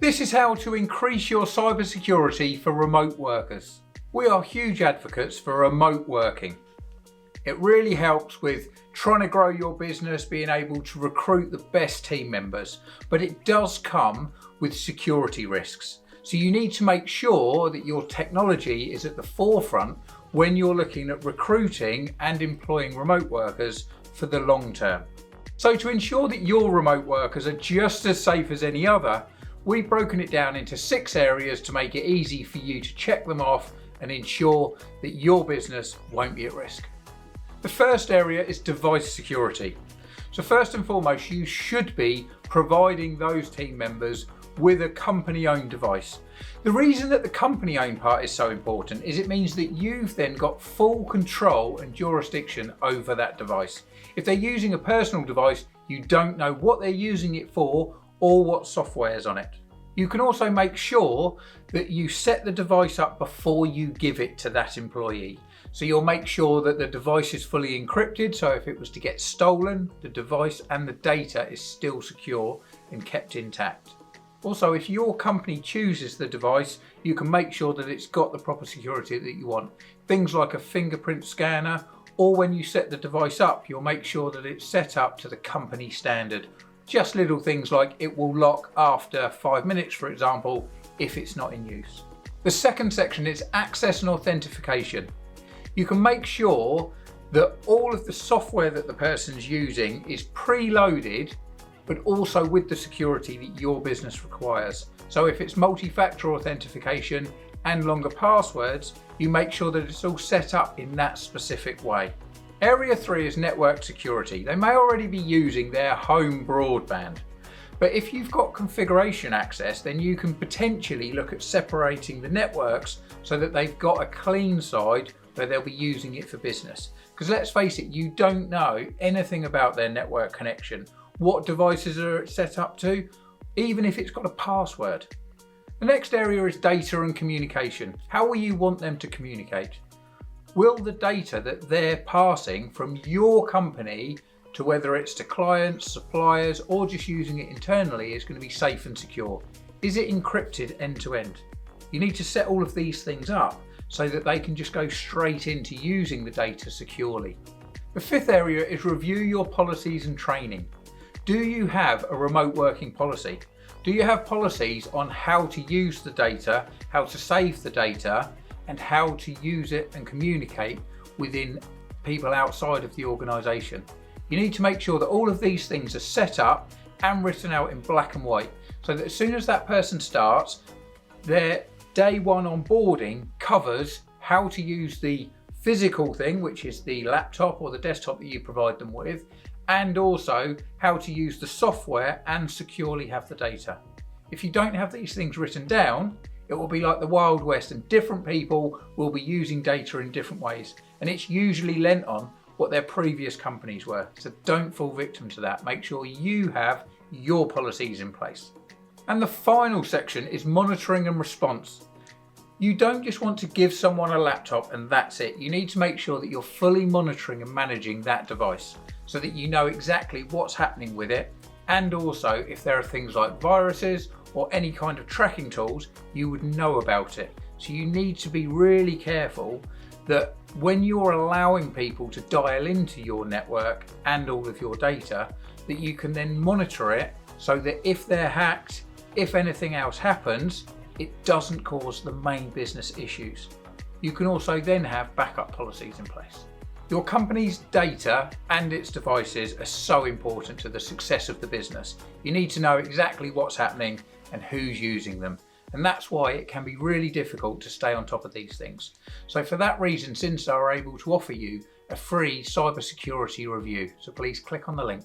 This is how to increase your cybersecurity for remote workers. We are huge advocates for remote working. It really helps with trying to grow your business, being able to recruit the best team members, but it does come with security risks. So you need to make sure that your technology is at the forefront when you're looking at recruiting and employing remote workers for the long term. So to ensure that your remote workers are just as safe as any other, we've broken it down into 6 areas to make it easy for you to check them off and ensure that your business won't be at risk. The first area is device security. So first and foremost, you should be providing those team members with a company-owned device. The reason that the company-owned part is so important is it means that you've then got full control and jurisdiction over that device. If they're using a personal device, you don't know what they're using it for or what software is on it. You can also make sure that you set the device up before you give it to that employee. So you'll make sure that the device is fully encrypted, so if it was to get stolen, the device and the data is still secure and kept intact. Also, if your company chooses the device, you can make sure that it's got the proper security that you want. Things like a fingerprint scanner, or when you set the device up, you'll make sure that it's set up to the company standard. Just little things like it will lock after 5 minutes, for example, if it's not in use. The second section is access and authentication. You can make sure that all of the software that the person's using is preloaded, but also with the security that your business requires. So if it's multi-factor authentication and longer passwords, you make sure that it's all set up in that specific way. Area 3 is network security. They may already be using their home broadband, but if you've got configuration access, then you can potentially look at separating the networks so that they've got a clean side where they'll be using it for business. Because let's face it, you don't know anything about their network connection, what devices are it set up to, even if it's got a password. The next area is data and communication. How will you want them to communicate? Will the data that they're passing from your company to whether it's to clients, suppliers, or just using it internally is going to be safe and secure? Is it encrypted end to end? You need to set all of these things up so that they can just go straight into using the data securely. The 5th area is review your policies and training. Do you have a remote working policy? Do you have policies on how to use the data, how to save the data, and how to use it and communicate within people outside of the organisation? You need to make sure that all of these things are set up and written out in black and white, so that as soon as that person starts, their day one onboarding covers how to use the physical thing, which is the laptop or the desktop that you provide them with, and also how to use the software and securely have the data. If you don't have these things written down, it will be like the Wild West and different people will be using data in different ways. And it's usually lent on what their previous companies were. So don't fall victim to that. Make sure you have your policies in place. And the final section is monitoring and response. You don't just want to give someone a laptop and that's it. You need to make sure that you're fully monitoring and managing that device so that you know exactly what's happening with it. And also if there are things like viruses or any kind of tracking tools, you would know about it. So you need to be really careful that when you're allowing people to dial into your network and all of your data, that you can then monitor it so that if they're hacked, if anything else happens, it doesn't cause the main business issues. You can also then have backup policies in place. Your company's data and its devices are so important to the success of the business. You need to know exactly what's happening and who's using them. And that's why it can be really difficult to stay on top of these things. So for that reason, Syn-Star are able to offer you a free cybersecurity review. So please click on the link.